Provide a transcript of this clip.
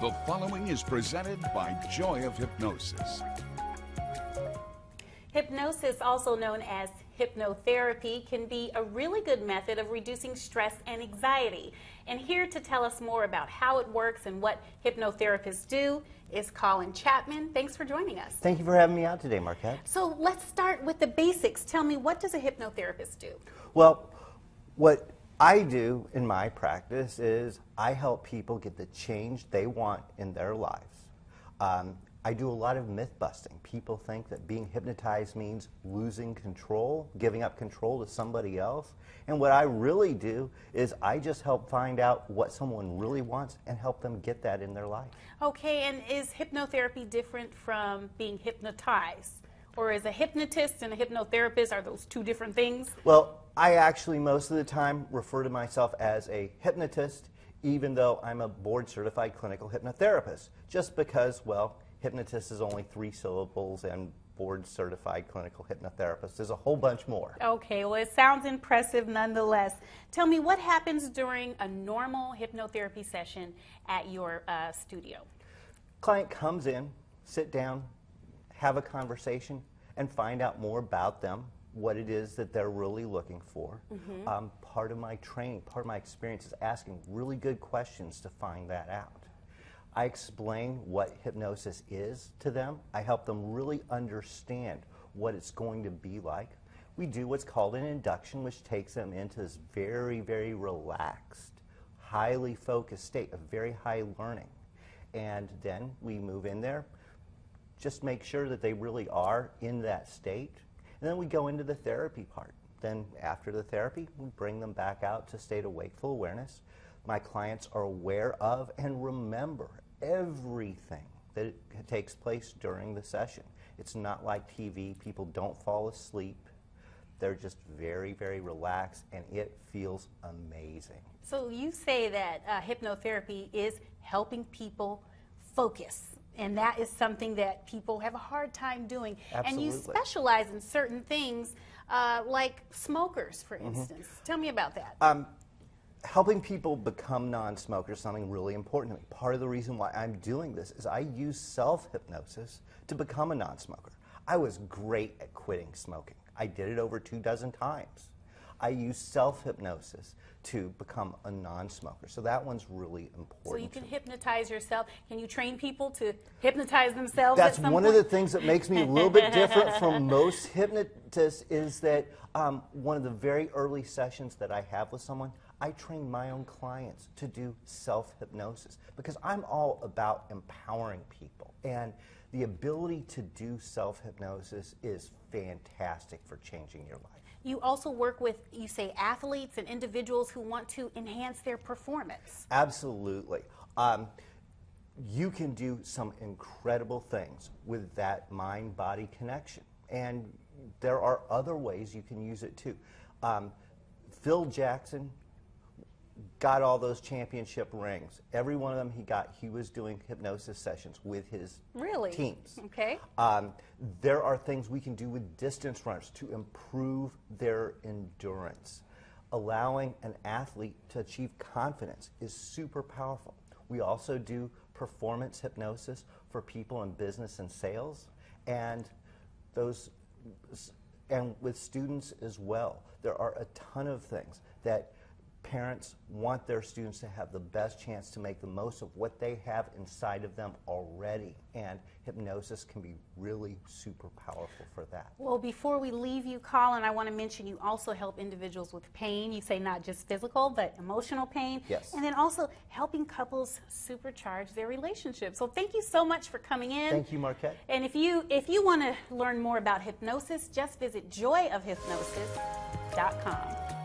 The following is presented by Joy of Hypnosis. Hypnosis, also known as hypnotherapy, can be a really good method of reducing stress and anxiety. And here to tell us more about how it works and what hypnotherapists do is Colin Chapman. Thanks for joining us. Thank you for having me out today, Marquette. So let's start with the basics. Tell me, what does a hypnotherapist do? Well, what I do in my practice is I help people get the change they want in their lives. I do a lot of myth busting. People think that being hypnotized means losing control, giving up control to somebody else. And what I really do is I just help find out what someone really wants and help them get that in their life. Okay, and is hypnotherapy different from being hypnotized? Or is a hypnotist and a hypnotherapist, are those two different things? Well, I actually most of the time refer to myself as a hypnotist, even though I'm a board-certified clinical hypnotherapist, just because, well, hypnotist is only 3 syllables and board-certified clinical hypnotherapist is a whole bunch more. Okay, well, it sounds impressive nonetheless. Tell me, what happens during a normal hypnotherapy session at your studio? Client comes in, sit down, have a conversation, and find out more about them, what it is that they're really looking for. Part of my training, part of my experience is asking really good questions to find that out. I explain what hypnosis is to them. I help them really understand what it's going to be like. We do what's called an induction, which takes them into this very, very relaxed, highly focused state of very high learning. And then we move in there, just make sure that they really are in that state. And then we go into the therapy part. Then after the therapy, we bring them back out to a state of wakeful awareness. My clients are aware of and remember everything that takes place during the session. It's not like TV. People don't fall asleep. They're just very, very relaxed, and it feels amazing. So you say that hypnotherapy is helping people focus, and that is something that people have a hard time doing. Absolutely. And you specialize in certain things, like smokers, for instance. Tell me about that. Helping people become non-smokers is something really important to me. Part of the reason why I'm doing this is I use self-hypnosis to become a non-smoker. I was great at quitting smoking. I did it over 24 times. I use self-hypnosis to become a non-smoker. So that one's really important. So you can hypnotize yourself. Can you train people to hypnotize themselves That's at some one point? of the things that makes me a little bit different from most hypnotists is that one of the very early sessions that I have with someone, I train my own clients to do self-hypnosis because I'm all about empowering people. And the ability to do self-hypnosis is fantastic for changing your life. You also work with, you say, athletes and individuals who want to enhance their performance. Absolutely. You can do some incredible things with that mind-body connection. And there are other ways you can use it too. Phil Jackson got all those championship rings. Every one of them he was doing hypnosis sessions with his teams. Okay. There are things we can do with distance runners to improve their endurance. Allowing an athlete to achieve confidence is super powerful. We also do performance hypnosis for people in business and sales, and with students as well. There are a ton of things that parents want their students to have the best chance to make the most of what they have inside of them already, and hypnosis can be really super powerful for that. Well, before we leave you, Colin, I want to mention you also help individuals with pain. You say not just physical, but emotional pain. Yes. And then also helping couples supercharge their relationship. So thank you so much for coming in. Thank you, Marquette. And if you want to learn more about hypnosis, just visit joyofhypnosis.com.